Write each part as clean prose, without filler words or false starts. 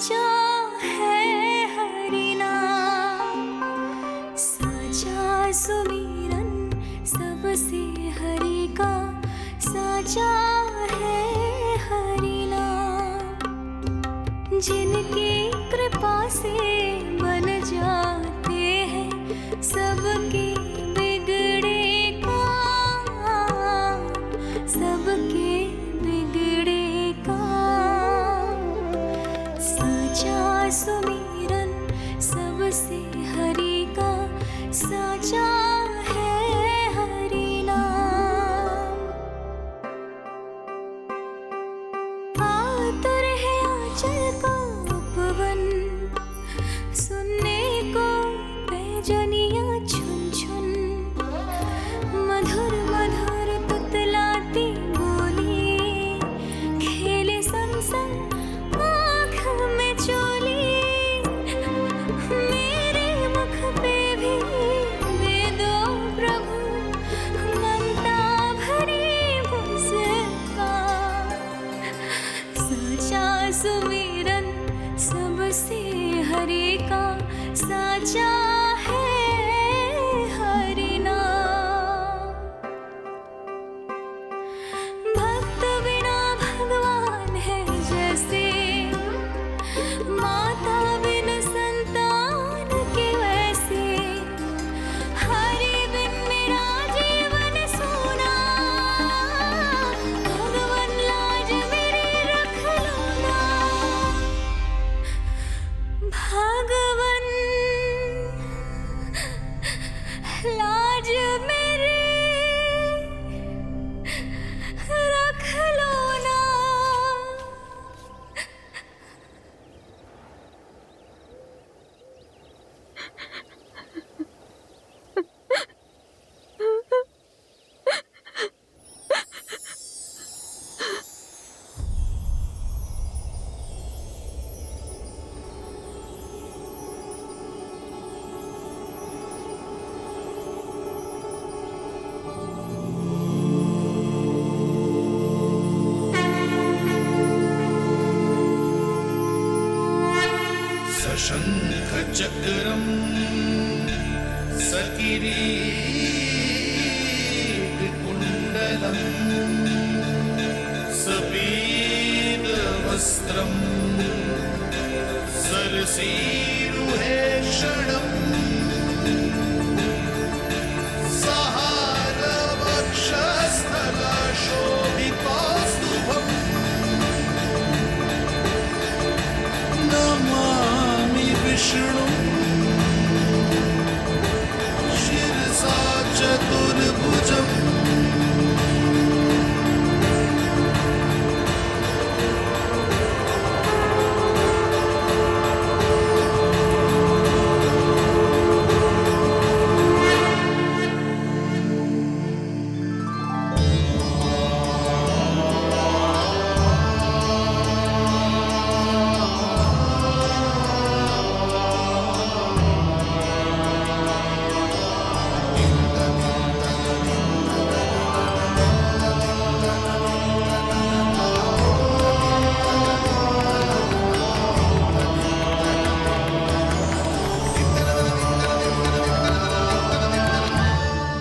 साचा है हरि नाम, साचा सुमिरन सबसे हरि का, साचा है हरि नाम। जिनकी कृपा से बन जाते हैं सबके बिगड़े काम, सबके बिगड़े काम। साचा सुमिरन सबसे हरि का, साचा है हरि नाम। आतुर है आंचल का उपवन, सुनने को पैजनियां छुन छुन, मधुर मधुर तुतलाती बोली, खेले संग संग आँख में चोली। मेरे मुख पे भी दे दो प्रभु ममता भरी मुस्कान। साचा सुमिरन सबसे हरि का, साचा है हरि नाम। भक्त बिना भगवान है जैसे, माता बिन संतान के वैसे। हरि बिन मेरा जीवन सूना, भगवान लाज मेरी रख लो ना। भगवान लाज मेरी रख लो ना। सशंख चक्रम सकिरीट कुंडलम, सपीत वस्त्रम सरसीरुहेक्षणम, सहार वक्षस्थला शोभितौस्तुभम्, नमामि विष्णु शिरसा चतुर्भुजम्।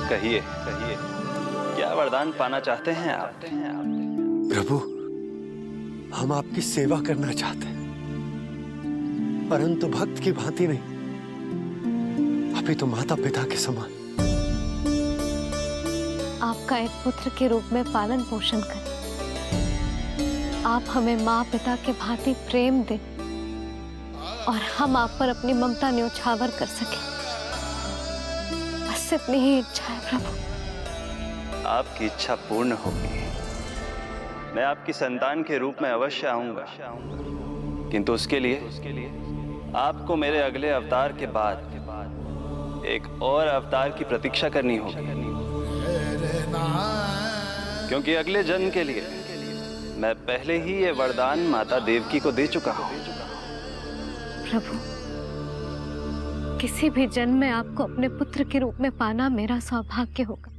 कहिए कहिए, क्या वरदान पाना चाहते हैं आप? प्रभु, हम आपकी सेवा करना चाहते हैं, परंतु भक्त की भांति नहीं, अभी तो माता पिता के समान। आपका एक पुत्र के रूप में पालन पोषण करें। आप हमें माँ पिता के भांति प्रेम दें और हम आप पर अपनी ममता न्योछावर कर सकें। बस इतनी ही इच्छा है प्रभु। आपकी इच्छा पूर्ण होगी। मैं आपकी संतान के रूप में अवश्य आऊंगा, किंतु उसके लिए आपको मेरे अगले अवतार के बाद एक और अवतार की प्रतीक्षा करनी होगी, क्योंकि अगले जन्म के लिए मैं पहले ही ये वरदान माता देवकी को दे चुका हूं। प्रभु, किसी भी जन्म में आपको अपने पुत्र के रूप में पाना मेरा सौभाग्य होगा,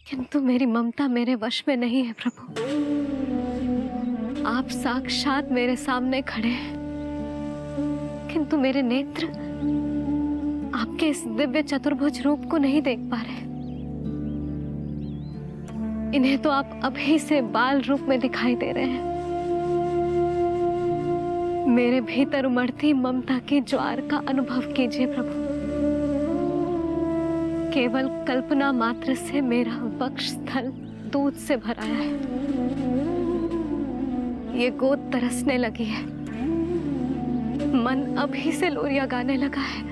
किंतु मेरी ममता मेरे वश में नहीं है प्रभु। आप साक्षात मेरे सामने खड़े हैं, किंतु मेरे नेत्र आपके इस दिव्य चतुर्भुज रूप को नहीं देख पा रहे। इन्हें तो आप अभी से बाल रूप में दिखाई दे रहे हैं। मेरे भीतर उमड़ती ममता की ज्वार का अनुभव कीजिए प्रभु। केवल कल्पना मात्र से मेरा वक्षस्थल दूध से भराया है। ये गोद तरसने लगी है, मन अभी से लोरिया गाने लगा है।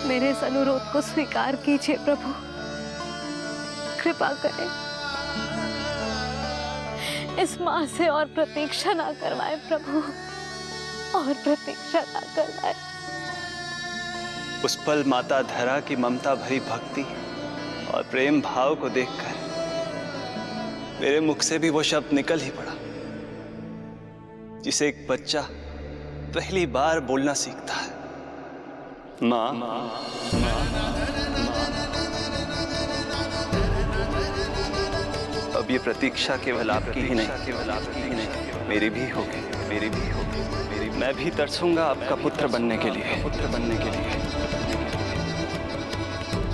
मेरे इस अनुरोध को स्वीकार कीजिए प्रभु, कृपा करें। इस मां से और प्रतीक्षा ना करवाए प्रभु, और प्रतीक्षा ना करवाए। उस पल माता धरा की ममता भरी भक्ति और प्रेम भाव को देखकर मेरे मुख से भी वो शब्द निकल ही पड़ा जिसे एक बच्चा पहली बार बोलना सीखता है, माँ। अब ये प्रतीक्षा केवल आपकी ही नहीं, मेरी भी होगी। मैं भी तरसूंगा आपका पुत्र बनने के लिए।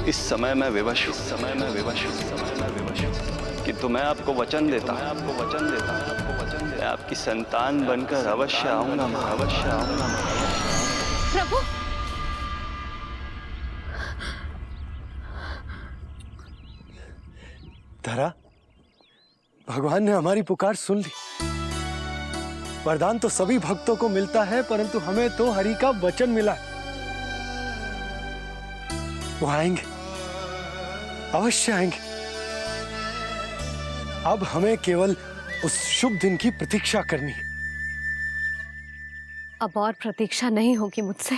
इस समय मैं विवश हूँ, किंतु मैं आपको वचन देता हूँ, मैं आपकी संतान बनकर अवश्य आऊंगा, प्रभु। धरा, भगवान ने हमारी पुकार सुन ली। वरदान तो सभी भक्तों को मिलता है, परंतु हमें तो हरि का वचन मिला है। वो आएंगे, अवश्य आएंगे। अब हमें केवल उस शुभ दिन की प्रतीक्षा करनी है। अब और प्रतीक्षा नहीं होगी मुझसे।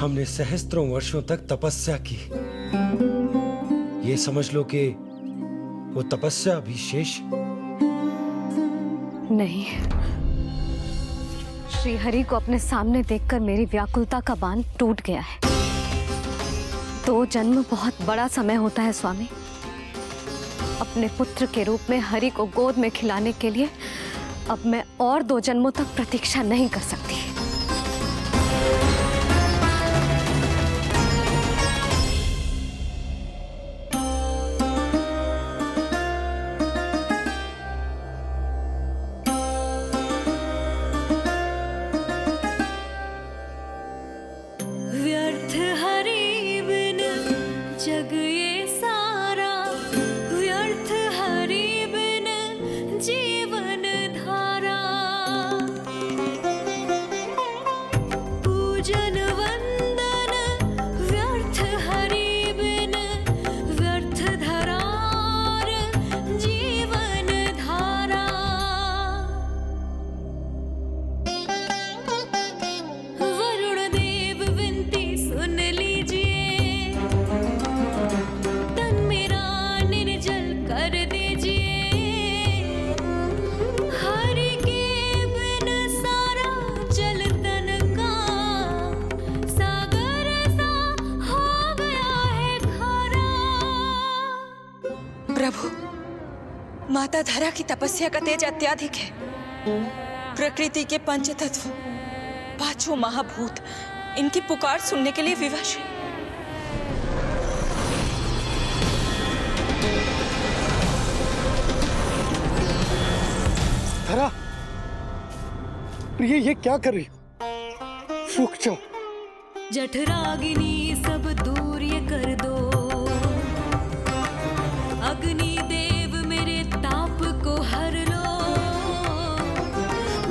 हमने सहस्त्रों वर्षों तक तपस्या की। ये समझ लो कि वो तपस्या अभी शेष नहीं। श्री हरि को अपने सामने देखकर मेरी व्याकुलता का बांध टूट गया है। 2 जन्म बहुत बड़ा समय होता है स्वामी। अपने पुत्र के रूप में हरि को गोद में खिलाने के लिए अब मैं और 2 जन्मों तक प्रतीक्षा नहीं कर सकती। व्यर्थ हरि बिन जग ये सारा, व्यर्थ हरि बिन जीवन धारा। पूजन वंदन व्यर्थ हरि बिन, व्यर्थ धरार जीवन धारा। वरुण देव विनती सुन लीजिए, तन मेरा निर्जल कर दीजिए। हरि के बिन सारा जल तन का सागर सा हो गया है खारा। प्रभु, माता धरा की तपस्या का तेज अत्याधिक है। प्रकृति के पंचतत्व, 5 महाभूत इनकी पुकार सुनने के लिए विवश है। धरा, प्रिय, ये क्या कर रही हो? रुक जाओ। जठराग्नि सब दूर ये कर दो, अग्नि देव मेरे ताप को हर लो।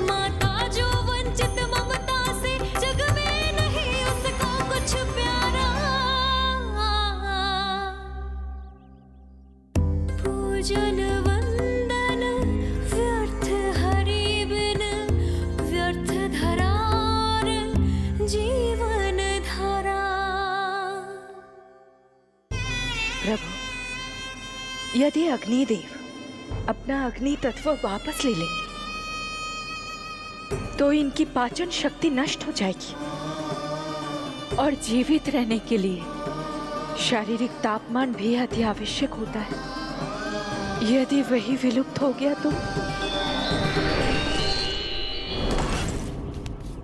माता जो वंचित ममता से, जग में नहीं उसको कुछ प्यारा। पूजन वंदन व्यर्थ हरि बिन, व्यर्थ धरार जीवन धारा। प्रभु, यदि अग्निदेव अपना अग्नि तत्व वापस ले लेंगे तो इनकी पाचन शक्ति नष्ट हो जाएगी और जीवित रहने के लिए शारीरिक तापमान भी अति आवश्यक होता है। यदि वही विलुप्त हो गया तो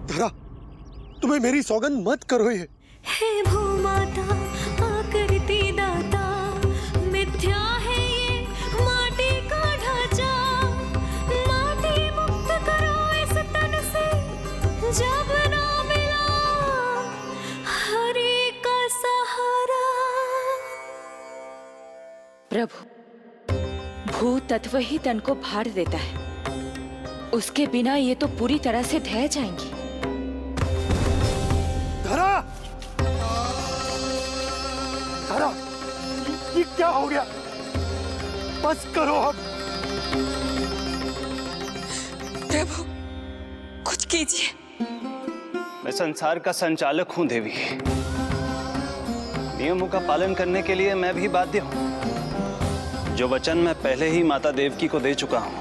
धरा, तुम्हें मेरी सौगंध मत करो ये। हे भूमाता आकृति दाता, मिथ्या है ये माटी का ढांचा, माटी मुक्त करो इस तन से, जब ना मिला हरि का सहारा। प्रभु, भू तत्व ही तन को भार देता है, उसके बिना ये तो पूरी तरह से ढह जाएंगी। धरा, धरा, ये क्या हो गया? बस करो अब। प्रभु, कुछ कीजिए। मैं संसार का संचालक हूं देवी। नियमों का पालन करने के लिए मैं भी बाध्य हूं। जो वचन मैं पहले ही माता देवकी को दे चुका हूं,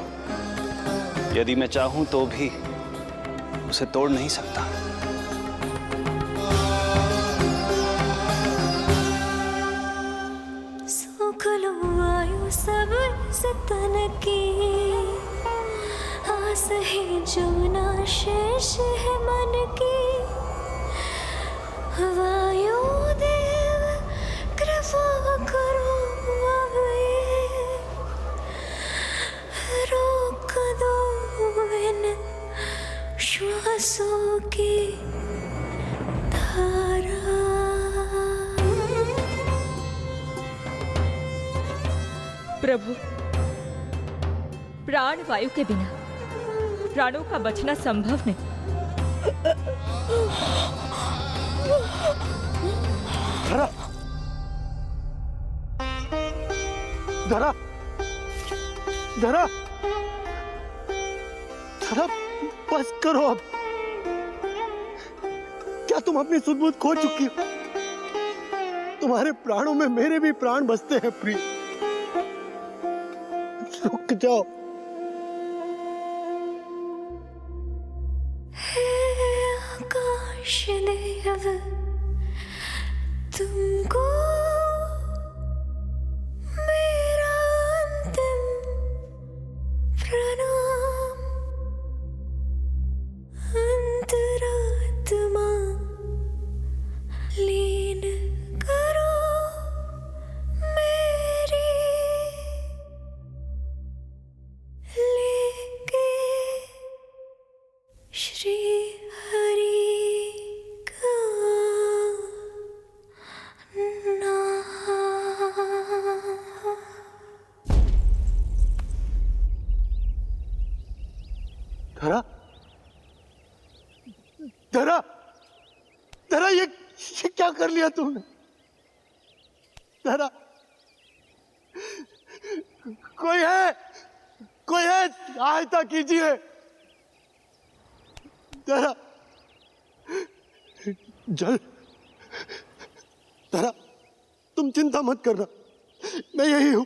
यदि मैं चाहूं तो भी उसे तोड़ नहीं सकता। सुख लो आयु सब इस तन की, आस है जो ना शेष है मन की। वायु देव कृपा करो अब ये, रोक दो इन श्वासों की धारा। प्रभु, प्राण वायु के बिना प्राणों का बचना संभव नहीं। धरा, धरा, धरा, धरा, बस करो अब। क्या तुम अपनी सुध-बुध खो चुकी हो? तुम्हारे प्राणों में मेरे भी प्राण बसते हैं प्रिय। रुक जाओ। हे आकाश देव, तुमको मेरा अंतिम प्रणाम। अंतरात्मा लीन करो मेरी, लेके श्री हरि का नाम। धरा, धरा, धरा, ये क्या कर लिया तुमने? धरा, कोई है, कोई है, सहायता कीजिए। धरा, जल। धरा, तुम चिंता मत करना, मैं यही हूं।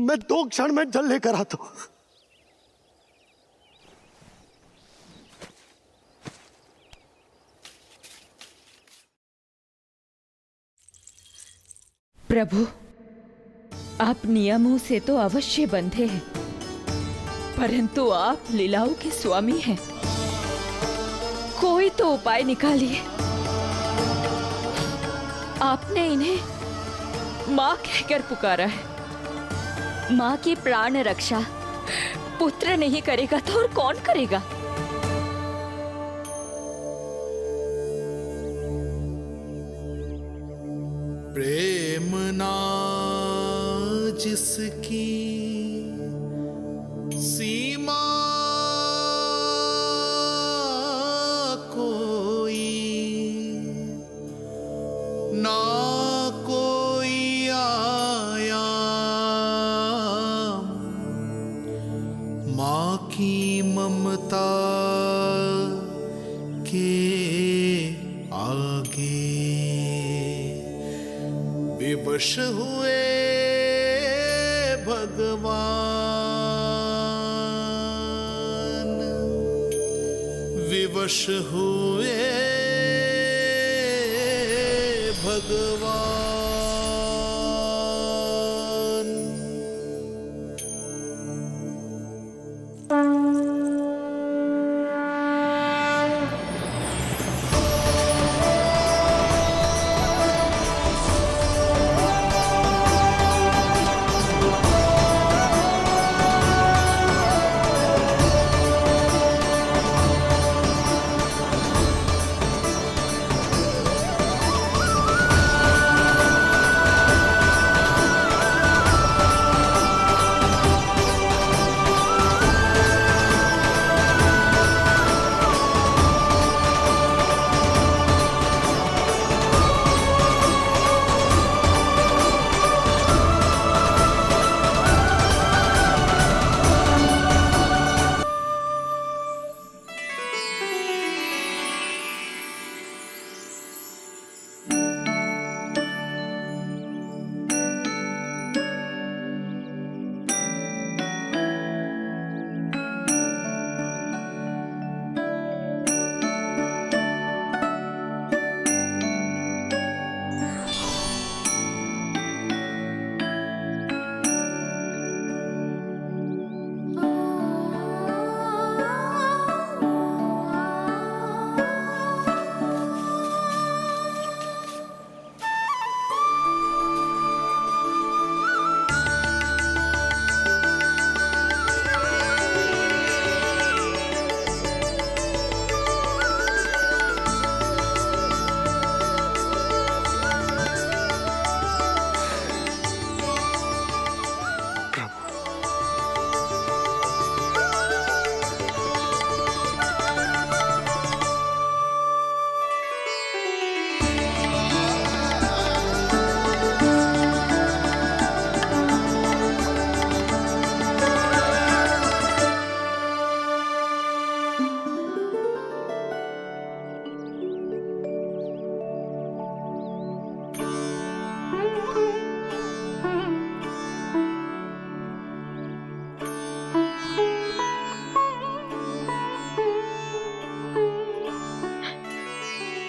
मैं 2 क्षण में जल लेकर आता हूं। प्रभु, आप नियमों से तो अवश्य बंधे हैं, परंतु आप लीलाओं के स्वामी हैं। कोई तो उपाय निकालिए। आपने इन्हें माँ कहकर पुकारा है। माँ की प्राण रक्षा पुत्र नहीं करेगा तो और कौन करेगा? प्रेम ना जिसकी सीमा कोई, ना कोई आया माँ की ममता के आगे। विवश हुए भगवान, विवश हुए भगवान।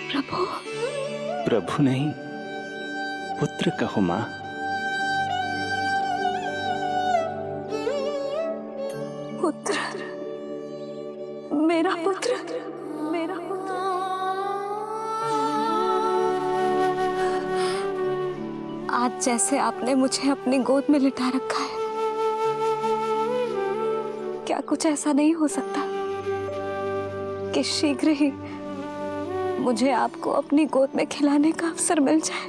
प्रभु। प्रभु नहीं, पुत्र कहो माँ। पुत्र, मेरा पुत्र, मेरा पुत्र। आज जैसे आपने मुझे अपनी गोद में लिटा रखा है, क्या कुछ ऐसा नहीं हो सकता कि शीघ्र ही मुझे आपको अपनी गोद में खिलाने का अवसर मिल जाए?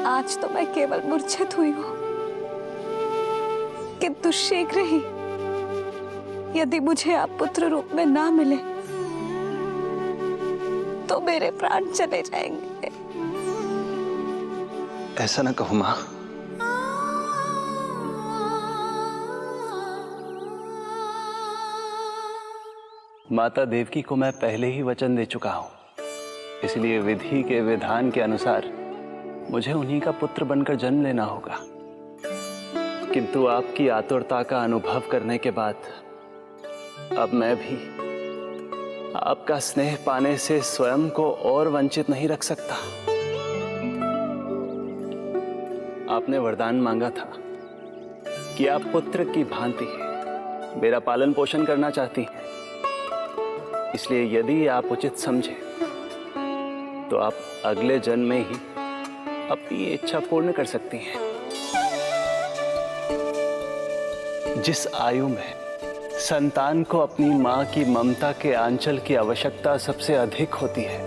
आज तो मैं केवल मूर्छित हुई हूं, किंतु शीघ्र ही यदि मुझे आप पुत्र रूप में ना मिले तो मेरे प्राण चले जाएंगे। ऐसा ना कहो माँ। माता देवकी को मैं पहले ही वचन दे चुका हूं, इसलिए विधि के विधान के अनुसार मुझे उन्हीं का पुत्र बनकर जन्म लेना होगा। किंतु आपकी आतुरता का अनुभव करने के बाद अब मैं भी आपका स्नेह पाने से स्वयं को और वंचित नहीं रख सकता। आपने वरदान मांगा था कि आप पुत्र की भांति मेरा पालन पोषण करना चाहती हैं, इसलिए यदि आप उचित समझे तो आप अगले जन्म में ही अपनी इच्छा पूर्ण कर सकती हैं। जिस आयु में संतान को अपनी मां की ममता के आंचल की आवश्यकता सबसे अधिक होती है,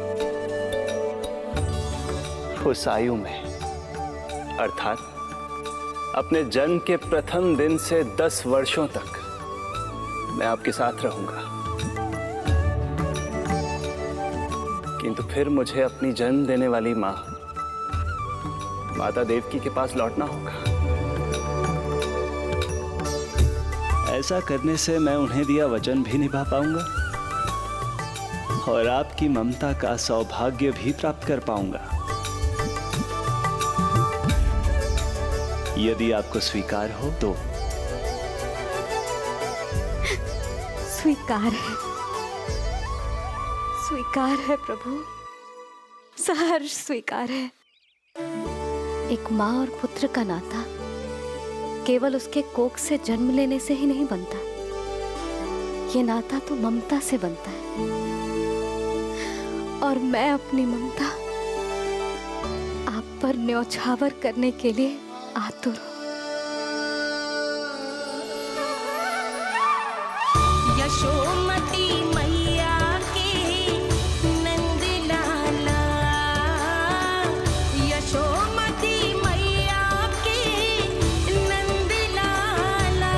उस आयु में अर्थात अपने जन्म के प्रथम दिन से 10 वर्षों तक मैं आपके साथ रहूंगा। किंतु फिर मुझे अपनी जन्म देने वाली मां माता देवकी के पास लौटना होगा। ऐसा करने से मैं उन्हें दिया वचन भी निभा पाऊंगा और आपकी ममता का सौभाग्य भी प्राप्त कर पाऊंगा। यदि आपको स्वीकार हो तो। स्वीकार है, स्वीकार है प्रभु, सहर्ष स्वीकार है। एक माँ और पुत्र का नाता केवल उसके कोख से जन्म लेने से ही नहीं बनता, ये नाता तो ममता से बनता है। और मैं अपनी ममता आप पर न्यौछावर करने के लिए आतुर हूं। यशोमती मैया के नंद लाला, यशोमती मैया के नंद लाला,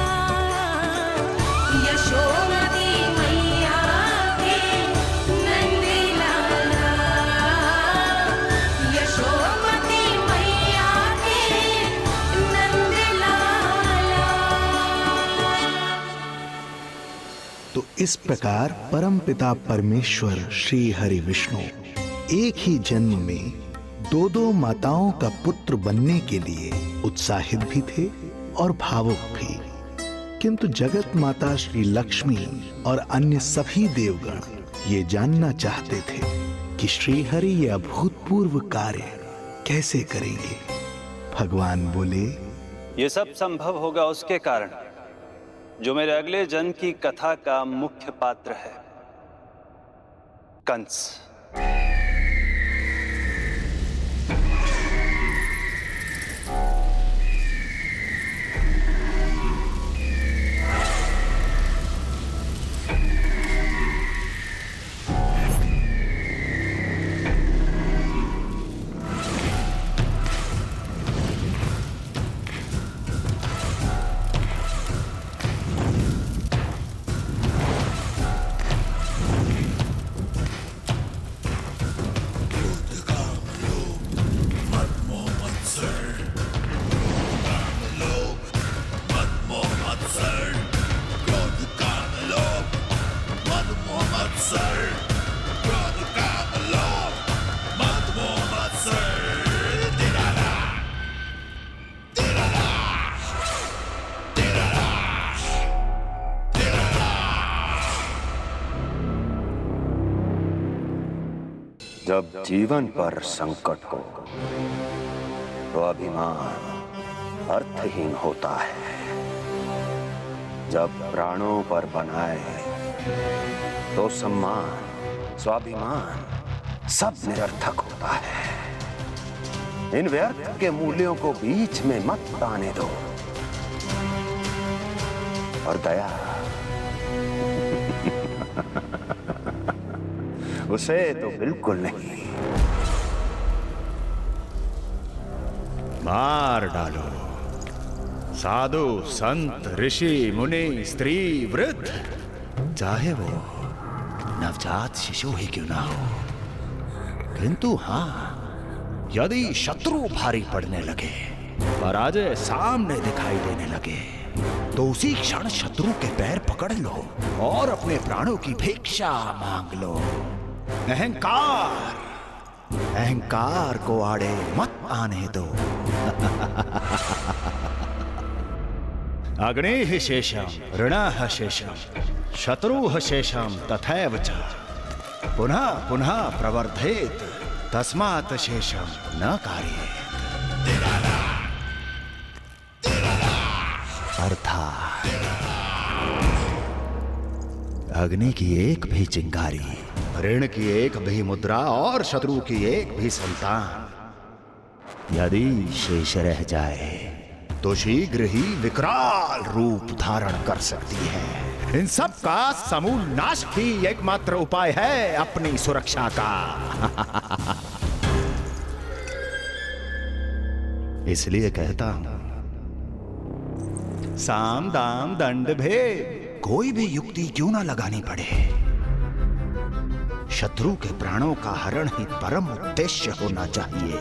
यशोमती मैया के नंद लाला, यशोमती मैया के नंद लाला। तो इस प्रकार परमपिता परमेश्वर श्री हरि विष्णु एक ही जन्म में दो दो माताओं का पुत्र बनने के लिए उत्साहित भी थे और भावुक भी। किंतु जगत माता श्री लक्ष्मी और अन्य सभी देवगण ये जानना चाहते थे कि श्री हरि ये अभूतपूर्व कार्य कैसे करेंगे। भगवान बोले, ये सब संभव होगा उसके कारण जो मेरे अगले जन्म की कथा का मुख्य पात्र है, कंस। जब जीवन पर संकट हो तो अभिमान अर्थहीन होता है। जब प्राणों पर बनाए तो सम्मान स्वाभिमान सब निरर्थक होता है। इन व्यर्थ के मूल्यों को बीच में मत आने दो। और दया उसे तो बिल्कुल नहीं। मार डालो साधु संत ऋषि मुनि स्त्री वृद्ध, चाहे वो नवजात शिशु ही क्यों ना हो। किंतु हाँ, यदि शत्रु भारी पड़ने लगे, पराजय सामने दिखाई देने लगे, तो उसी क्षण शत्रु के पैर पकड़ लो और अपने प्राणों की भिक्षा मांग लो। अहंकार को आड़े मत आने दो। अग्नेः शेषम ऋणः शेषम शत्रुः शेषम तथैव च पुनः पुनः प्रवर्धेत तस्मात् शेषम न कार्येत। अर्थात अग्नि की एक भी चिंगारी, ऋण की एक भी मुद्रा और शत्रु की एक भी संतान यदि शेष रह जाए तो शीघ्र ही विकराल रूप धारण कर सकती है। इन सब का समूल नाश ही एकमात्र उपाय है अपनी सुरक्षा का। इसलिए कहता हूं, साम दाम दंड भेद कोई भी युक्ति क्यों ना लगानी पड़े, शत्रु के प्राणों का हरण ही परम उद्देश्य होना चाहिए।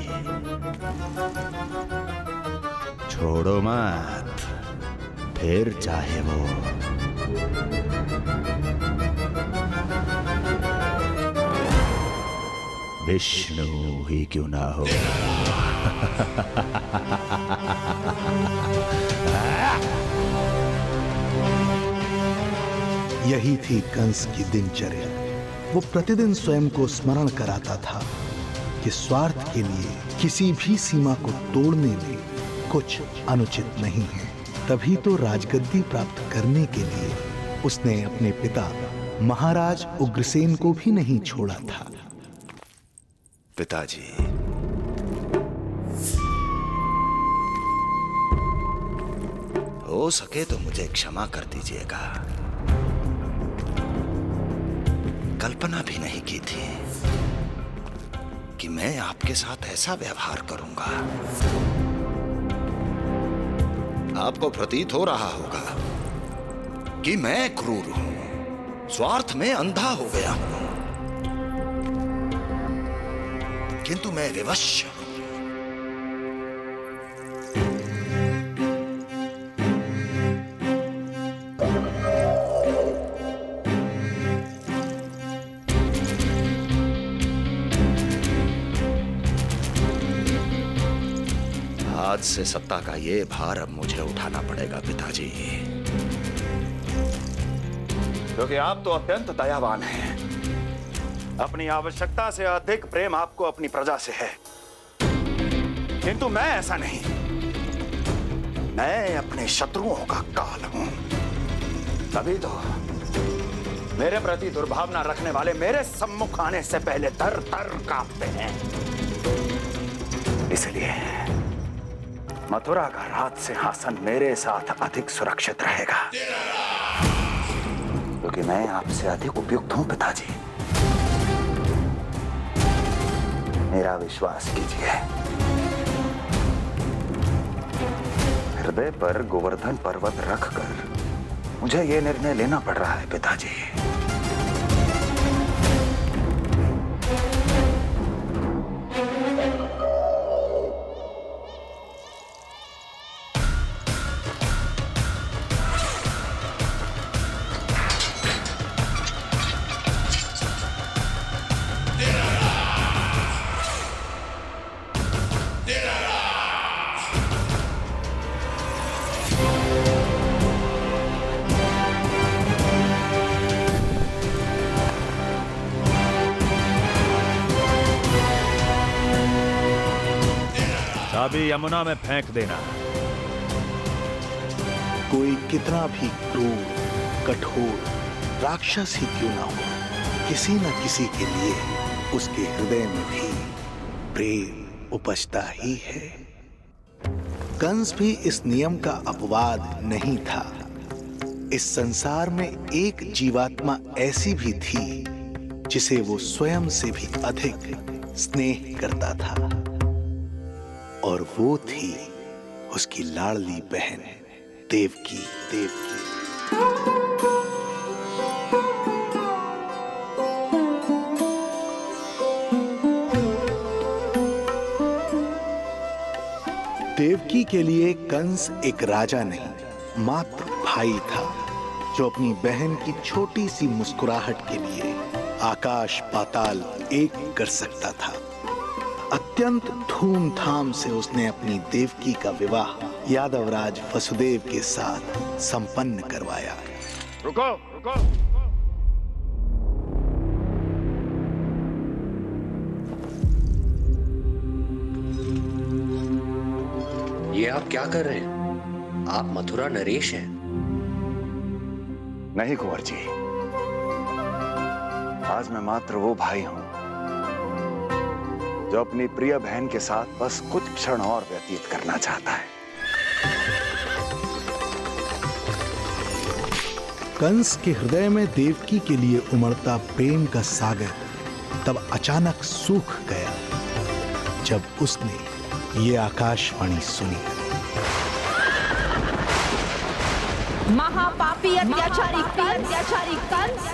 छोड़ो मत, फिर चाहे वो विष्णु ही क्यों ना हो। यही थी कंस की दिनचर्या। वो प्रतिदिन स्वयं को स्मरण कराता था कि स्वार्थ के लिए किसी भी सीमा को तोड़ने में कुछ अनुचित नहीं है। तभी तो राजगद्दी प्राप्त करने के लिए उसने अपने पिता महाराज उग्रसेन को भी नहीं छोड़ा था। पिताजी, हो सके तो मुझे क्षमा कर दीजिएगा। कल्पना भी नहीं की थी कि मैं आपके साथ ऐसा व्यवहार करूंगा। आपको प्रतीत हो रहा होगा कि मैं क्रूर हूं, स्वार्थ में अंधा हो गया हूं, किंतु मैं विवश हूं। आज से सत्ता का ये भार अब मुझे उठाना पड़ेगा पिताजी, क्योंकि आप तो अत्यंत दयावान हैं। अपनी आवश्यकता से अधिक प्रेम आपको अपनी प्रजा से है, किंतु मैं ऐसा नहीं। मैं अपने शत्रुओं का काल हूं, तभी तो मेरे प्रति दुर्भावना रखने वाले मेरे सम्मुख आने से पहले थर थर कांपते हैं। इसलिए मथुरा का राज सिंहासन मेरे साथ अधिक सुरक्षित रहेगा, क्योंकि मैं आपसे अधिक उपयुक्त हूं पिताजी। मेरा विश्वास कीजिए। हृदय पर गोवर्धन पर्वत रखकर मुझे यह निर्णय लेना पड़ रहा है पिताजी। चाबी यमुना में फेंक देना। कोई कितना भी क्रूर, कठोर राक्षस ही क्यों ना हो, किसी न किसी के लिए उसके हृदय में भी प्रेम उपजता ही है। कंस भी इस नियम का अपवाद नहीं था। इस संसार में एक जीवात्मा ऐसी भी थी जिसे वो स्वयं से भी अधिक स्नेह करता था, और वो थी उसकी लाडली बहन देवकी। देवकी के लिए कंस एक राजा नहीं, मात्र भाई था, जो अपनी बहन की छोटी सी मुस्कुराहट के लिए आकाश पाताल एक कर सकता था। अत्यंत धूमधाम से उसने अपनी देवकी का विवाह यादवराज वसुदेव के साथ संपन्न करवाया। रुको, रुको। ये आप क्या कर रहे हैं? आप मथुरा नरेश हैं? नहीं कुंवर जी, आज मैं मात्र वो भाई हूं जो अपनी प्रिय बहन के साथ बस कुछ क्षण और व्यतीत करना चाहता है। कंस के हृदय में देवकी के लिए उमड़ता प्रेम का सागर तब अचानक सूख गया जब उसने ये आकाशवाणी सुनी। महापापी अत्याचारी कंस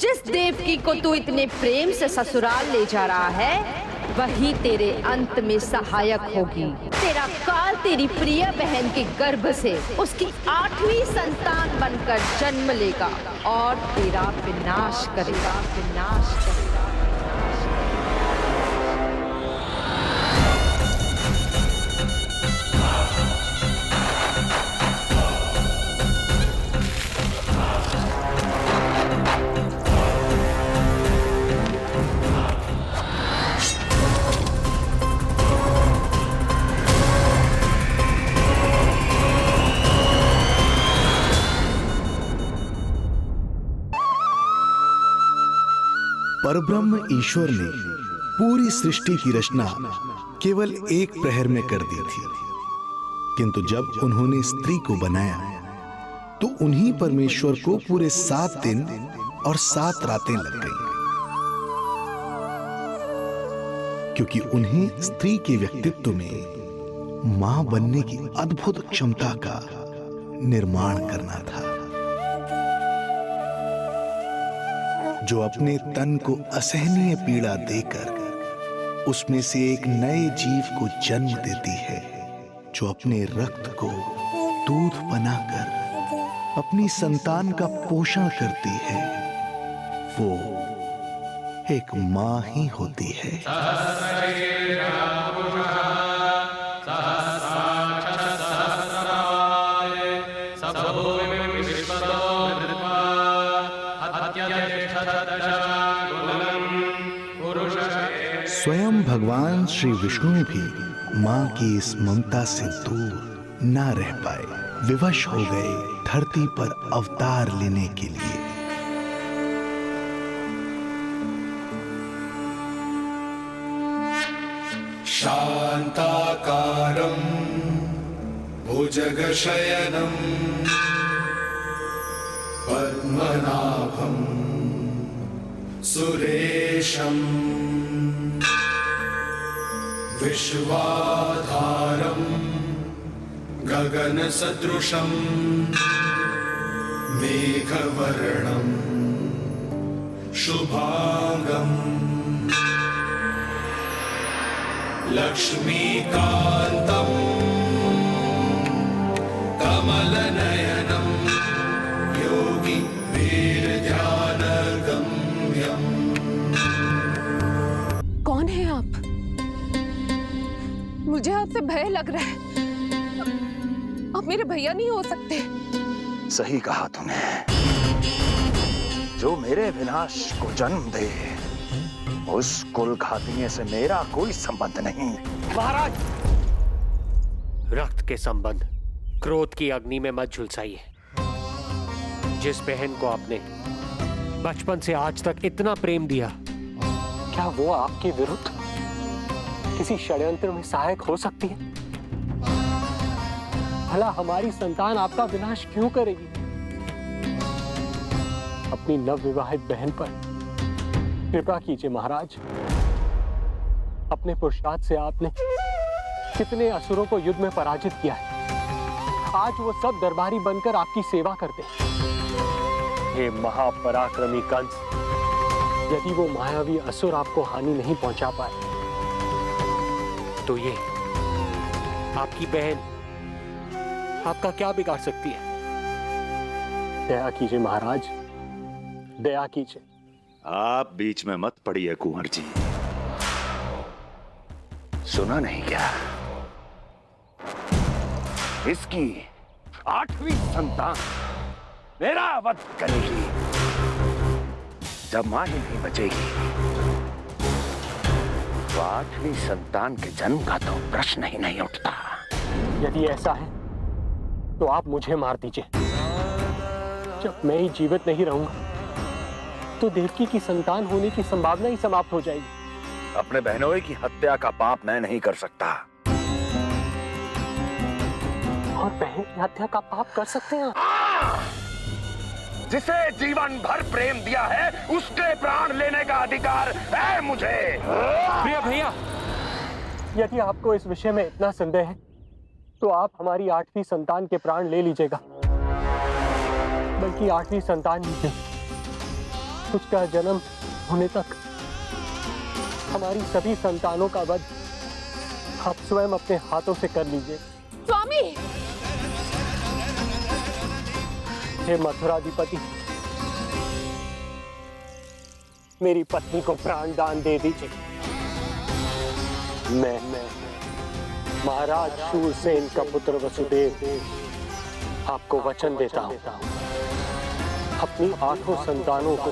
जिस देवकी को तू इतने प्रेम से ससुराल ले जा रहा है, वही तेरे अंत में सहायक होगी। तेरा काल तेरी प्रिय बहन के गर्भ से उसकी 8वीं संतान बनकर जन्म लेगा और तेरा विनाश करेगा। परब्रह्म ईश्वर ने पूरी सृष्टि की रचना केवल एक प्रहर में कर दी थी, किंतु जब उन्होंने स्त्री को बनाया तो उन्हीं परमेश्वर को पूरे 7 दिन और 7 रातें लग गईं, क्योंकि उन्हें स्त्री के व्यक्तित्व में मां बनने की अद्भुत क्षमता का निर्माण करना था, जो अपने तन को असहनीय पीड़ा देकर उसमें से एक नए जीव को जन्म देती है, जो अपने रक्त को दूध बनाकर अपनी संतान का पोषण करती है। वो एक मां ही होती है। स्वयं भगवान श्री विष्णु भी मां की इस ममता से दूर ना रह पाए, विवश हो गए धरती पर अवतार लेने के लिए। शांताकारं भुजगशयनं पद्मनाभं सुरेशं विश्वाधारं गगनसदृशं मेघवर्णं शुभांगं लक्ष्मीकान्तं कमलनयनं योगी वीरध्यानगम्यम्। कौन है आप? मुझे आपसे भय लग रहा है। आप मेरे भैया नहीं हो सकते। सही कहा तूने। जो मेरे विनाश को जन्म दे, उस कुल घातिये से मेरा कोई संबंध नहीं। महाराज, रक्त के संबंध क्रोध की अग्नि में मत झुलसाइए। जिस बहन को आपने बचपन से आज तक इतना प्रेम दिया, क्या वो आपके विरुद्ध किसी षड्यंत्र में सहायक हो सकती है? भला हमारी संतान आपका विनाश क्यों करेगी? अपनी नवविवाहित बहन पर कृपा कीजिए महाराज। अपने पुरुषार्थ से आपने कितने असुरों को युद्ध में पराजित किया है। आज वो सब दरबारी बनकर आपकी सेवा करते हैं। ये महापराक्रमी कंस, यदि वो मायावी असुर आपको हानि नहीं पहुंचा पाए, तो ये आपकी बहन आपका क्या बिगाड़ सकती है? दया कीजिए महाराज, दया कीजिए। आप बीच में मत पड़िए कुंवर जी। सुना नहीं क्या? इसकी 8वीं संतान मेरा वध करेगी। जब मां ही नहीं बचेगी, तो 8वीं संतान के जन्म का तो प्रश्न ही नहीं उठता। यदि ऐसा है तो आप मुझे मार दीजिए। जब मैं ही जीवित नहीं रहूंगा, तो देवकी की संतान होने की संभावना ही समाप्त हो जाएगी। अपने बहनोई की हत्या का पाप मैं नहीं कर सकता। और बहन की हत्या का पाप कर सकते हैं? जिसे जीवन भर प्रेम दिया है, उसके प्राण लेने का अधिकार है मुझे। प्रिय भैया, यदि आपको इस विषय में इतना संदेह है, तो आप हमारी 8वीं संतान के प्राण ले लीजिएगा। बल्कि 8वीं संतान ही नहीं, उसका जन्म होने तक हमारी सभी संतानों का वध आप स्वयं अपने हाथों से कर लीजिए। स्वामी! हे मथुराधिपति, मेरी पत्नी को प्राण दान दे दीजिए। मैं महाराज शूरसेन का पुत्र वसुदेव आपको वचन देता हूँ, अपनी 8 संतानों को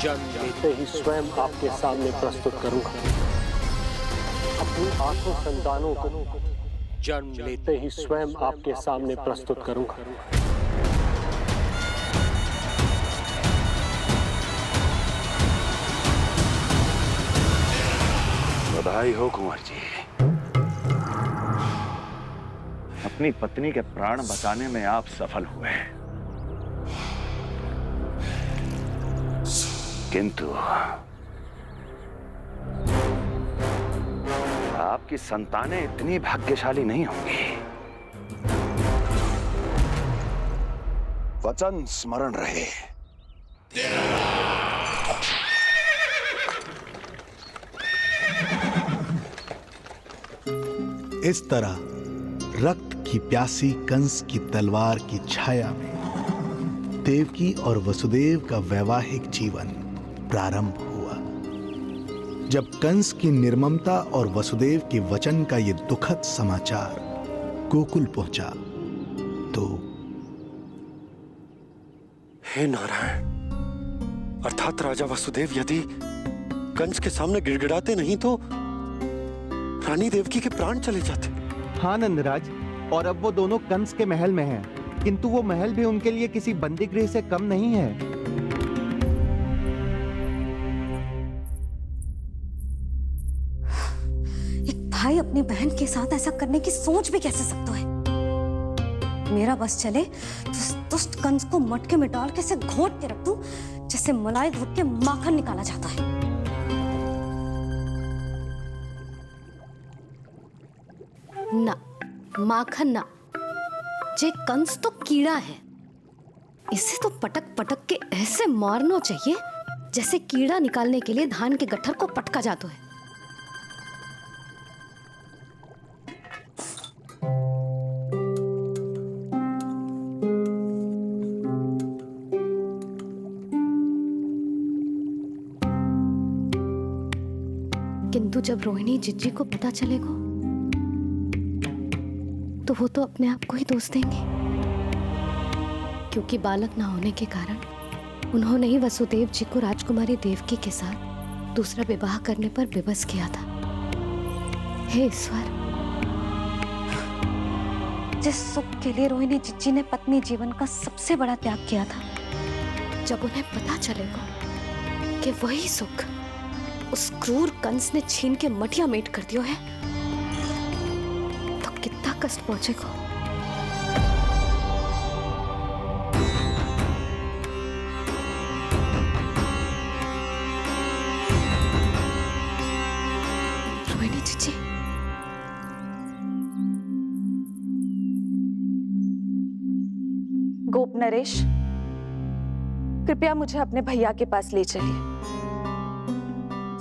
जन्म लेते ही स्वयं आपके सामने प्रस्तुत करूंगा। अपनी 8 संतानों को जन्म लेते ही स्वयं आपके सामने प्रस्तुत करूंगा। बधाई हो कुंवर जी। अपनी पत्नी के प्राण बचाने में आप सफल हुए, किंतु आपकी संतानें इतनी भाग्यशाली नहीं होंगी। वचन स्मरण रहे। इस तरह रक्त की प्यासी कंस की तलवार की छाया में देवकी और वसुदेव का वैवाहिक जीवन प्रारंभ हुआ। जब कंस की निर्ममता और वसुदेव के वचन का ये दुखद समाचार गोकुल पहुंचा तो हे नारायण, अर्थात राजा वसुदेव यदि कंस के सामने गिड़गिड़ाते नहीं तो रानी देवकी के प्राण चले जाते। हाँ नंदराज, और अब वो दोनों कंस के महल में हैं, किंतु वो महल भी उनके लिए किसी बंदी गृह से कम नहीं है। एक भाई अपनी बहन के साथ ऐसा करने की सोच भी कैसे सकता है? मेरा बस चले तो इस दुष्ट कंस को मटके में डाल के इसे घोंट के रख दूं, जैसे मलाई घोट के माखन निकाला जाता है। ना, माखन ना, जे कंस तो कीड़ा है, इसे तो पटक पटक के ऐसे मारना चाहिए जैसे कीड़ा निकालने के लिए धान के गट्ठर को पटका जाता है। किंतु जब रोहिणी जिज्जी को पता चलेगा तो वो तो अपने आप को ही दोष देंगे, क्योंकि बालक ना होने के कारण उन्होंने ही वसुदेव जी को राजकुमारी देवकी के साथ दूसरा विवाह करने पर विवश किया था। हे ईश्वर, जिस सुख के लिए रोहिणी जिज्जी ने पत्नी जीवन का सबसे बड़ा त्याग किया था, जब उन्हें पता चलेगा कि वही सुख उस क्रूर कंस ने छीन के मटिया मेट कर दिया है, तो कितना कष्ट पहुंचेगा। रोहिणी जीजी, गोप नरेश, कृपया मुझे अपने भैया के पास ले चलिए।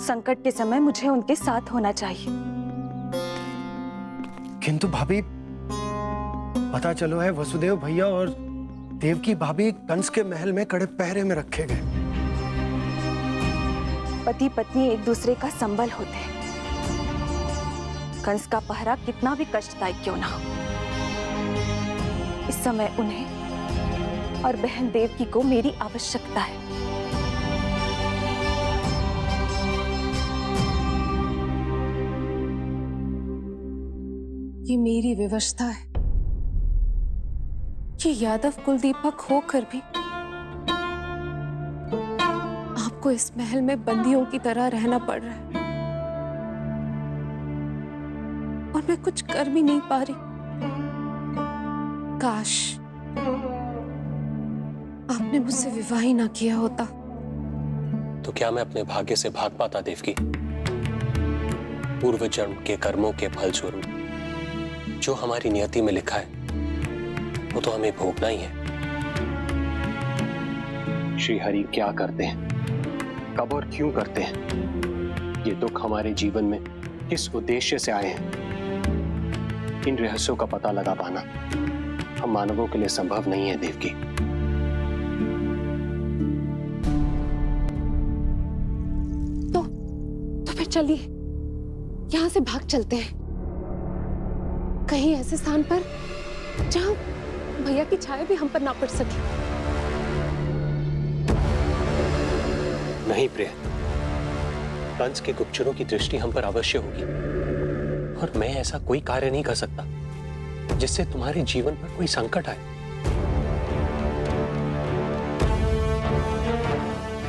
संकट के समय मुझे उनके साथ होना चाहिए। किंतु भाभी, पता चलो है वसुदेव भैया और देवकी भाभी कंस के महल में कड़े पहरे में रखे गए। पति पत्नी एक दूसरे का संबल होते हैं। कंस का पहरा कितना भी कष्टदायक क्यों ना हो, इस समय उन्हें और बहन देवकी को मेरी आवश्यकता है। ये मेरी विवशता है कि यादव कुलदीपक होकर भी आपको इस महल में बंदियों की तरह रहना पड़ रहा है, और मैं कुछ कर भी नहीं पा रही। काश आपने मुझसे विवाह ही ना किया होता। तो क्या मैं अपने भाग्य से भाग पाता देवकी? पूर्व जन्म के कर्मों के फलस्वरूप जो हमारी नियति में लिखा है वो तो हमें भोगना ही है। श्री हरि क्या करते हैं, कब और क्यों करते हैं, ये दुख हमारे जीवन में किस उद्देश्य से आए हैं, इन रहस्यों का पता लगा पाना हम मानवों के लिए संभव नहीं है देवकी। तो फिर चलिए यहां से भाग चलते हैं, कहीं ऐसे स्थान पर जहां भैया की छाया भी हम पर ना पड़ सके। नहीं प्रिय, कंस के गुप्तचरों की दृष्टि हम पर अवश्य होगी, और मैं ऐसा कोई कार्य नहीं कर सकता जिससे तुम्हारे जीवन पर कोई संकट आए।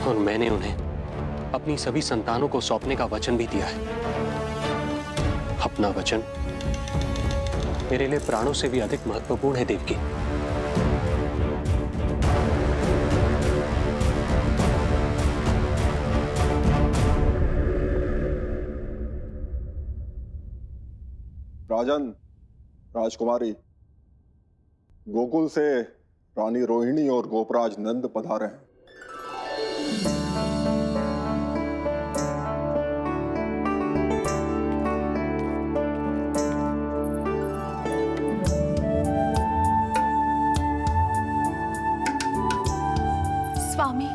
और मैंने उन्हें अपनी सभी संतानों को सौंपने का वचन भी दिया है। अपना वचन मेरे लिए प्राणों से भी अधिक महत्वपूर्ण है देवकी। राजन, राजकुमारी, गोकुल से रानी रोहिणी और गोपराज नंद पधारे हैं। स्वामी,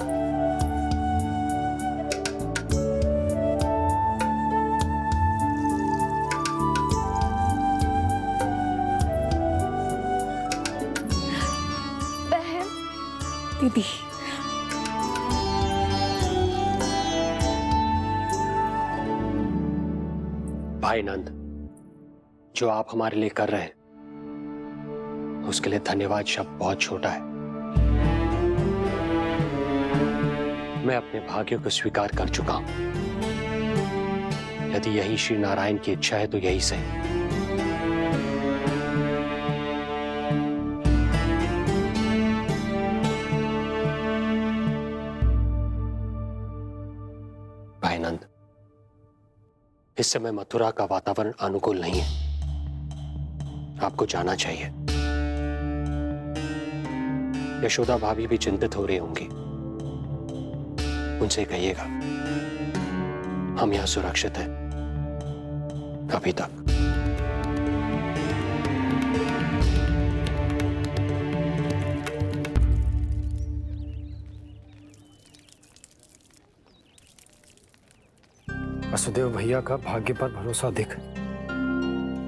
बहन, दीदी, भाई नंद, जो आप हमारे लिए कर रहे हैं उसके लिए धन्यवाद शब्द बहुत छोटा है। मैं अपने भाग्य को स्वीकार कर चुका हूं। यदि यही श्री नारायण की इच्छा है तो यही सही। भाई नंद, इस समय मथुरा का वातावरण अनुकूल नहीं है, आपको जाना चाहिए। यशोदा भाभी भी चिंतित हो रही होंगी, उनसे कहिएगा हम यहां सुरक्षित हैं अभी तक। वसुदेव भैया का भाग्य पर भरोसा देख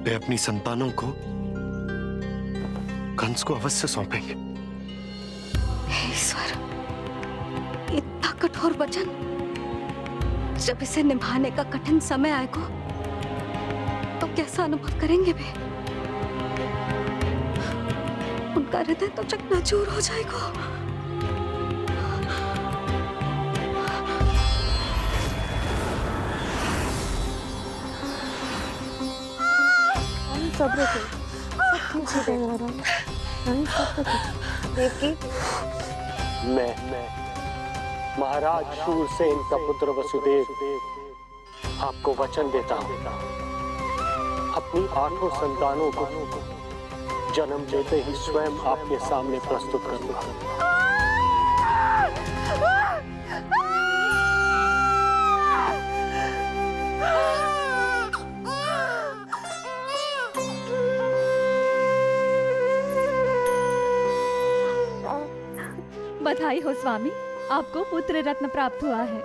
वे अपनी संतानों को कंस को अवश्य सौंपेंगे। हे ईश्वर, इतना कठोर वचन, जब इसे निभाने का कठिन समय आएगा तो कैसा अनुभव करेंगे वे? उनका हृदय तो चकनाचूर हो जाएगा। सब्र करो, सब ठीक हो जाएगा। देवकी, मैं महाराज शूरसेन का पुत्र वसुदेव आपको वचन देता हूं, अपनी 8 संतानों को जन्म देते ही स्वयं आपके सामने प्रस्तुत करूंगा। बधाई हो स्वामी, आपको पुत्र रत्न प्राप्त हुआ है।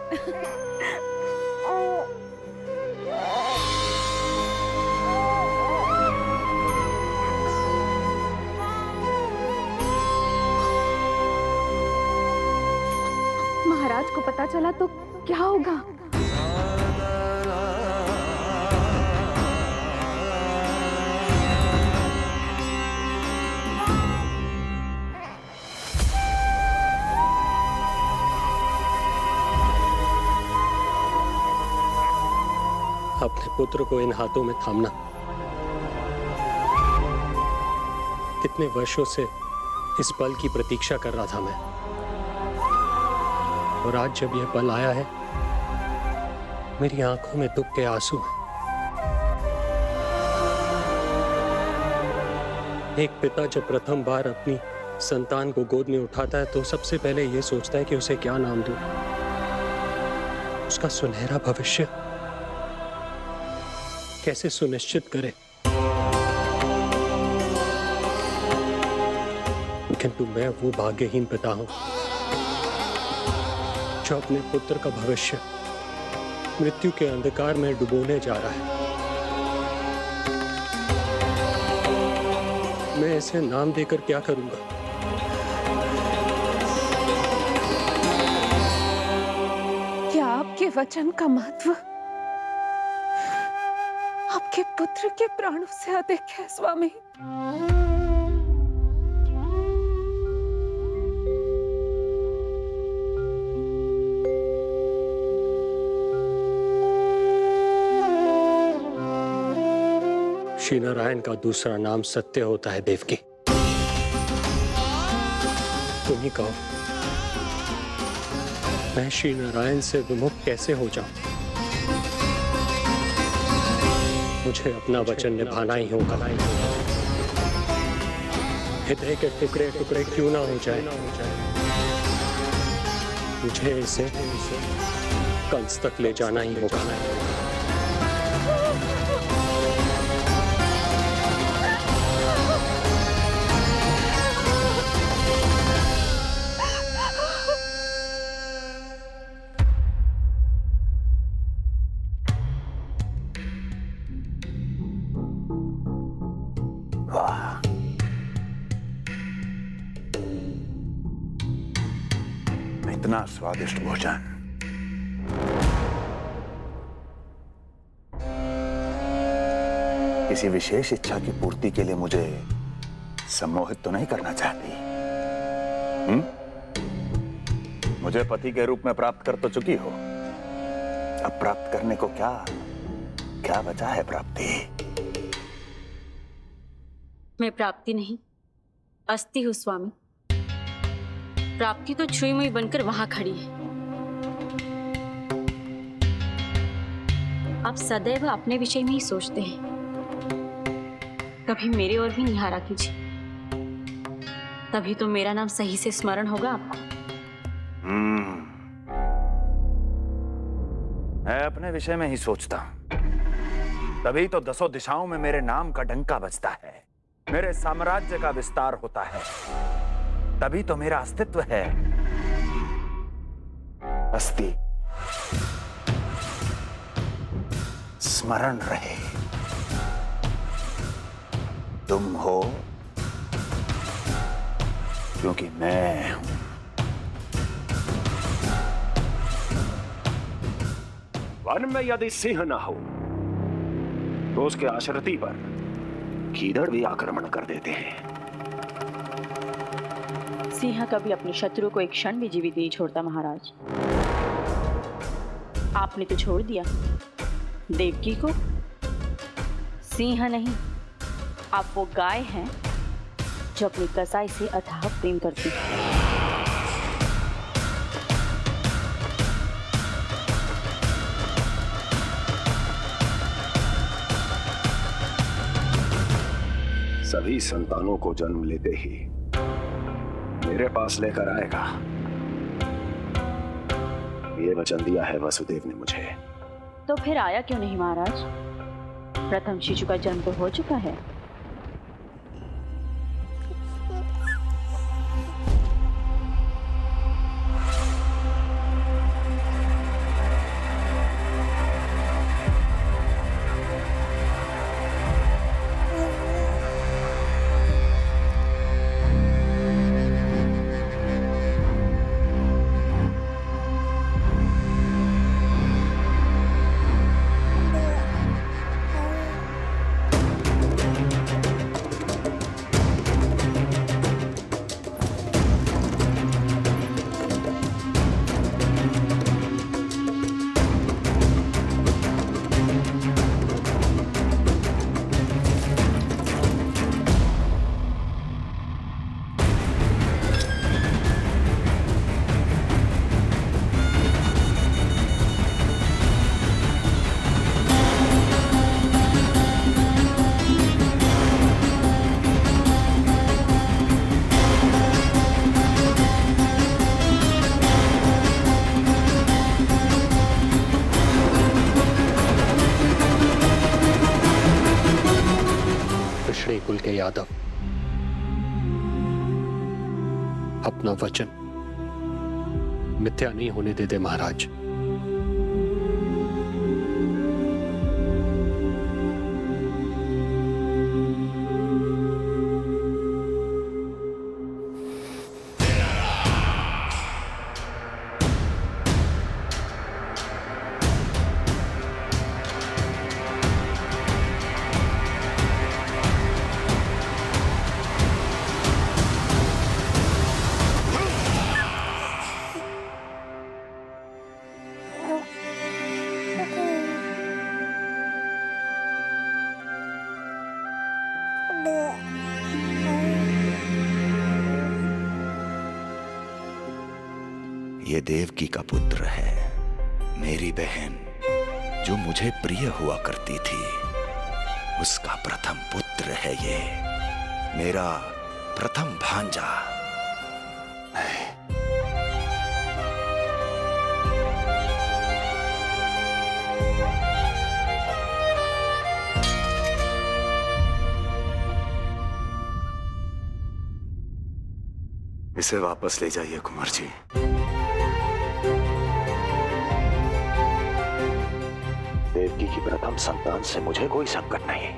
महाराज को पता चला तो क्या होगा? अपने पुत्र को इन हाथों में थामना। कितने वर्षों से इस पल की प्रतीक्षा कर रहा था मैं, और आज जब यह पल आया है मेरी आंखों में दुख के आंसू हैं। एक पिता जब प्रथम बार अपनी संतान को गोद में उठाता है तो सबसे पहले यह सोचता है कि उसे क्या नाम दूं, उसका सुनहरा भविष्य कैसे सुनिश्चित करे। किंतु मैं वो भाग्यहीन पिता हूं जो अपने पुत्र का भविष्य मृत्यु के अंधकार में डुबोने जा रहा है। मैं इसे नाम देकर क्या करूंगा? क्या आपके वचन का महत्व आपके पुत्र के प्राणों से अधिक है स्वामी? श्री नारायण का दूसरा नाम सत्य होता है देवकी। तुम ही कहो, मैं श्री नारायण से विमुख कैसे हो जाऊं? मुझे अपना वचन निभाना ही होगा। हृदय के टुकड़े टुकड़े क्यों ना हो जाए, मुझे इसे कंस तक ले जाना ही होगा। इतना स्वादिष्ट भोजन किसी विशेष इच्छा की पूर्ति के लिए मुझे सम्मोहित तो नहीं करना चाहती? मुझे पति के रूप में प्राप्त कर तो चुकी हो, अब प्राप्त करने को क्या क्या बचा है प्राप्ति? मैं प्राप्ति नहीं, अस्थि हूं स्वामी। प्राप्ति तो छुई मुई बनकर वहां खड़ी है। आप सदैव अपने विषय में ही सोचते हैं, कभी मेरे ओर भी निहारा कीजिए, तभी तो मेरा नाम सही से स्मरण होगा आपको। मैं अपने विषय में ही सोचता हूं, तभी तो दसों दिशाओं में मेरे नाम का डंका बजता है, मेरे साम्राज्य का विस्तार होता है, तभी तो मेरा अस्तित्व है। अस्थि स्मरण रहे, तुम हो क्योंकि मैं हूं। वन में यदि सिंह न हो तो उसके आश्रिति पर गीदड़ भी आक्रमण कर देते हैं। सिंह कभी अपने शत्रु को एक क्षण भी जीवित नहीं छोड़ता महाराज। आपने तो छोड़ दिया देवकी को। सिंह नहीं, आप वो गाय हैं जो अपनी कसाई से अथाह प्रेम करती है। सभी संतानों को जन्म लेते ही मेरे पास लेकर आएगा, ये वचन दिया है वसुदेव ने मुझे। तो फिर आया क्यों नहीं महाराज? प्रथम शिशु का जन्म तो हो चुका है। कुल के यादव अपना वचन मिथ्या नहीं होने देते महाराज। ये देवकी का पुत्र है, मेरी बहन जो मुझे प्रिय हुआ करती थी, उसका प्रथम पुत्र है ये, मेरा प्रथम भांजा। इसे वापस ले जाइए कुंवर जी। देवकी की प्रथम संतान से मुझे कोई संकट नहीं।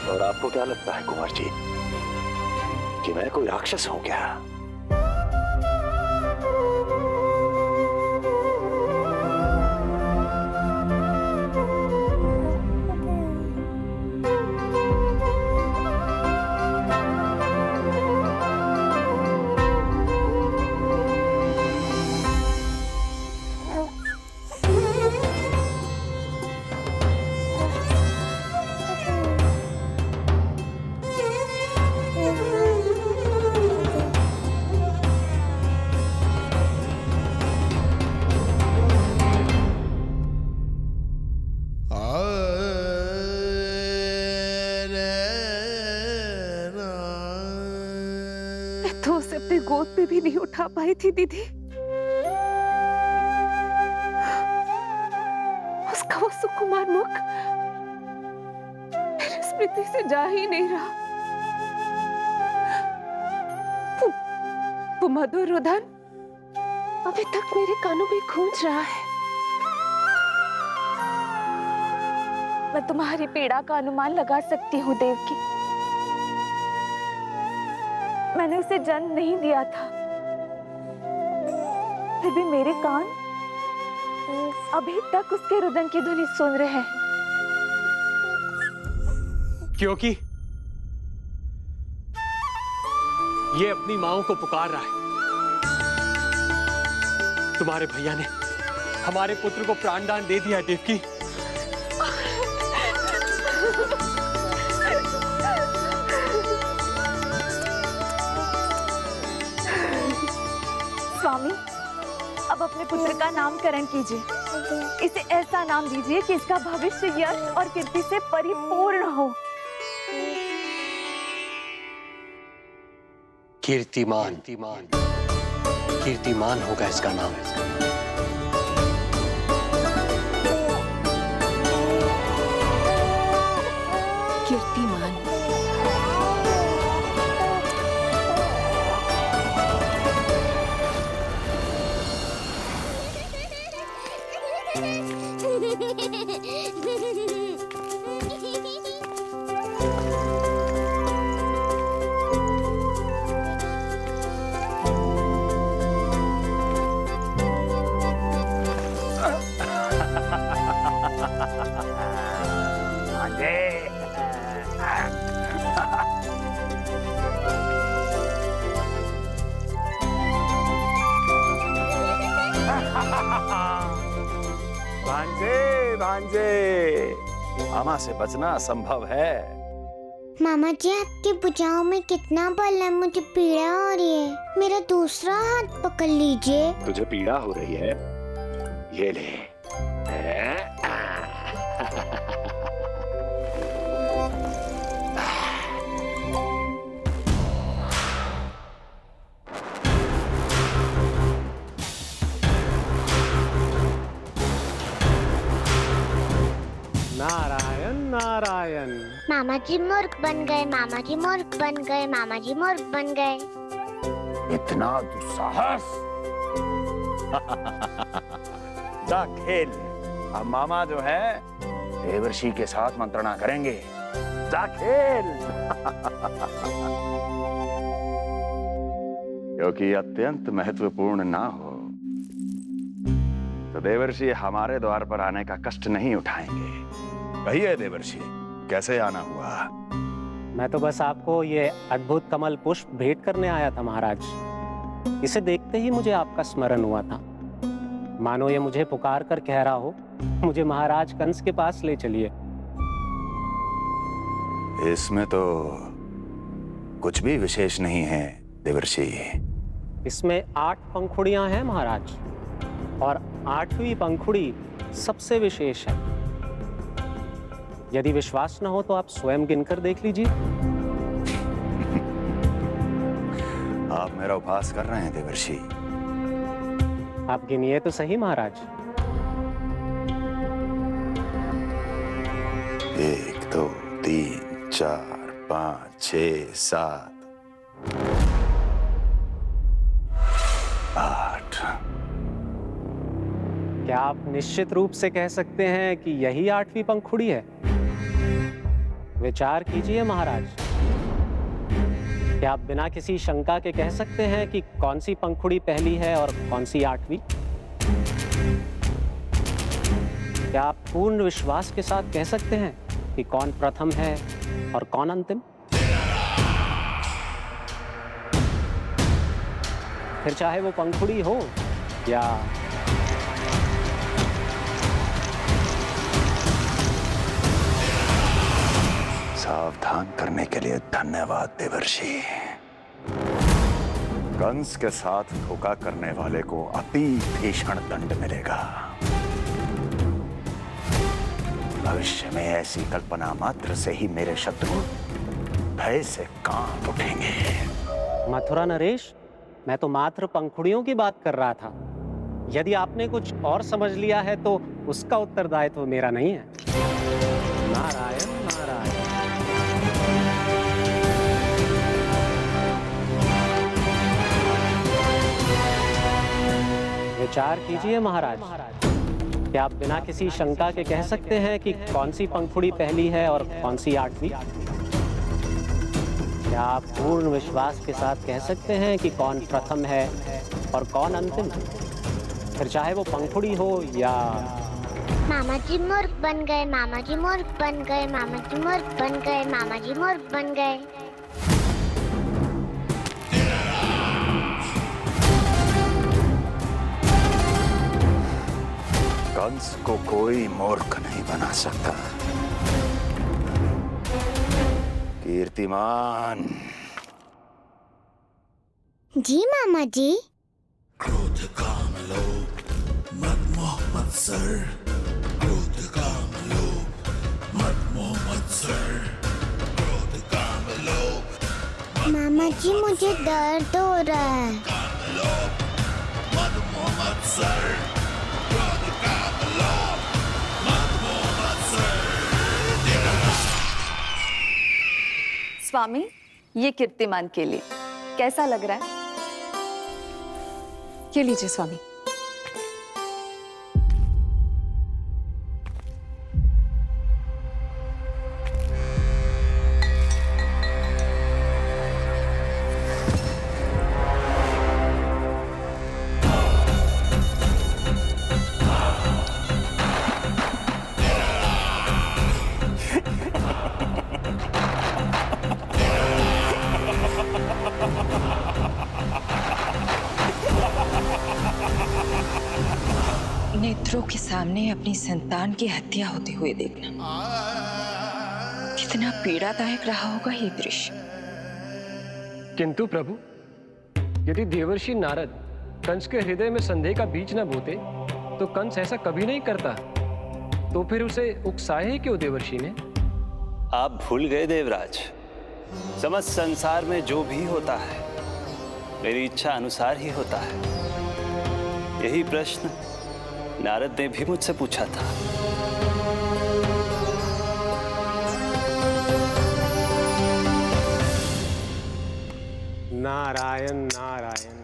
और आपको क्या लगता है कुंवर जी कि मैं कोई राक्षस हूं क्या? तो उसे अपनी गोद पे भी नहीं उठा पाई थी दीदी। उसका वो सुकुमार मुख मेरी स्मृति से जा ही नहीं रहा। वो मधुर रुदन अभी तक मेरे कानों में गूंज रहा है। मैं तुम्हारी पीड़ा का अनुमान लगा सकती हूँ देवकी। मैंने उसे जन्म नहीं दिया था, फिर भी मेरे कान अभी तक उसके रुदन की ध्वनि सुन रहे हैं। क्योंकि ये अपनी माओ को पुकार रहा है। तुम्हारे भैया ने हमारे पुत्र को प्राणदान दे दिया देवकी। स्वामी, अब अपने पुत्र का नामकरण कीजिए। इसे ऐसा नाम दीजिए कि इसका भविष्य यश और कीर्ति से परिपूर्ण हो। कीर्तिमान। कीर्तिमान होगा इसका नाम। कीर्तिमान। भांजे भांजे, मामा से बचना असंभव है। मामा जी, आपकी भुजाओं में कितना बल है, मुझे पीड़ा हो रही है। मेरा दूसरा हाथ पकड़ लीजिए। तुझे पीड़ा हो रही है? ये ले। नारायण नारायण। मामा जी मूर्ख बन गए, मामा जी मूर्ख बन गए, मामा जी मूर्ख बन गए। इतना दुस्साहस! जा खेल। अब मामा जो है देवर्षि के साथ मंत्रणा करेंगे। जा खेल। क्योंकि अत्यंत महत्वपूर्ण ना हो तो देवर्षि हमारे द्वार पर आने का कष्ट नहीं उठाएंगे। कहिए देवर्षि, कैसे आना हुआ? मैं तो बस आपको ये अद्भुत कमल पुष्प भेंट करने आया था महाराज। इसे देखते ही मुझे आपका स्मरण हुआ था। मानो ये मुझे पुकार कर कह रहा हो, मुझे महाराज कंस के पास ले चलिए। इसमें तो कुछ भी विशेष नहीं है देवर्षि। इसमें 8 पंखुड़ियां हैं महाराज, और 8वीं पंखुड़ी सबसे विशेष है। यदि विश्वास न हो तो आप स्वयं गिनकर देख लीजिए। आप मेरा उपहास कर रहे हैं देवर्षि। आप गिनिए तो सही महाराज। 1 2 3 4 5 6 7 8। क्या आप निश्चित रूप से कह सकते हैं कि यही 8वीं पंखुड़ी है? विचार कीजिए महाराज। क्या आप बिना किसी शंका के कह सकते हैं कि कौन सी पंखुड़ी पहली है और कौन सी 8वीं? क्या आप पूर्ण विश्वास के साथ कह सकते हैं कि कौन प्रथम है और कौन अंतिम? फिर चाहे वो पंखुड़ी हो या सावधान करने के लिए धन्यवाद देवर्षि। कंस के साथ धोखा करने वाले को अति भीषण दंड मिलेगा। भविष्य में ऐसी कल्पना मात्र से ही मेरे शत्रु भय से कांप उठेंगे। मथुरा नरेश, मैं तो मात्र पंखुड़ियों की बात कर रहा था। यदि आपने कुछ और समझ लिया है तो उसका उत्तरदायित्व मेरा नहीं है। नारायण नारायण। विचार कीजिए महाराज। क्या आप बिना किसी शंका के कह सकते हैं कि कौन सी पंखुड़ी पहली है और कौन सी 8वीं? क्या आप पूर्ण विश्वास के साथ कह सकते हैं कि कौन प्रथम है और कौन अंतिम? फिर चाहे वो पंखुड़ी हो या मामा जी मूर्ख बन गए, मामा जी मूर्ख बन गए, मामा जी मूर्ख बन गए, मामा जी मूर्ख बन गए। कंस को कोई मूर्ख नहीं बना सकता। कीर्तिमान। जी मामा जी। क्रोध काम लोभ मद मोह मत्सर, क्रोध काम लोभ मद मोह मत्सर, क्रोध काम लोभ। मामा जी मुझे दर्द हो रहा है। काम लोभ मद मोह मत्सर, क्रोध काम लोभ मद मोह मत्सर। स्वामी, ये कीर्तिमान के लिए कैसा लग रहा है? ये लीजिए स्वामी। नेत्रों के सामने अपनी संतान की हत्या होते हुए देखना कितना पीड़ादायक रहा होगा ये दृश्य। किंतु प्रभु, यदि देवर्षि नारद कंस के हृदय में संदेह का बीज न बोते तो कंस ऐसा कभी नहीं करता। तो फिर उसे उकसाए ही क्यों देवर्षि ने? आप भूल गए देवराज, समस्त संसार में जो भी होता है मेरी इच्छा अनुसार ही होता है। यही प्रश्न नारद ने भी मुझसे पूछा था। नारायण नारायण।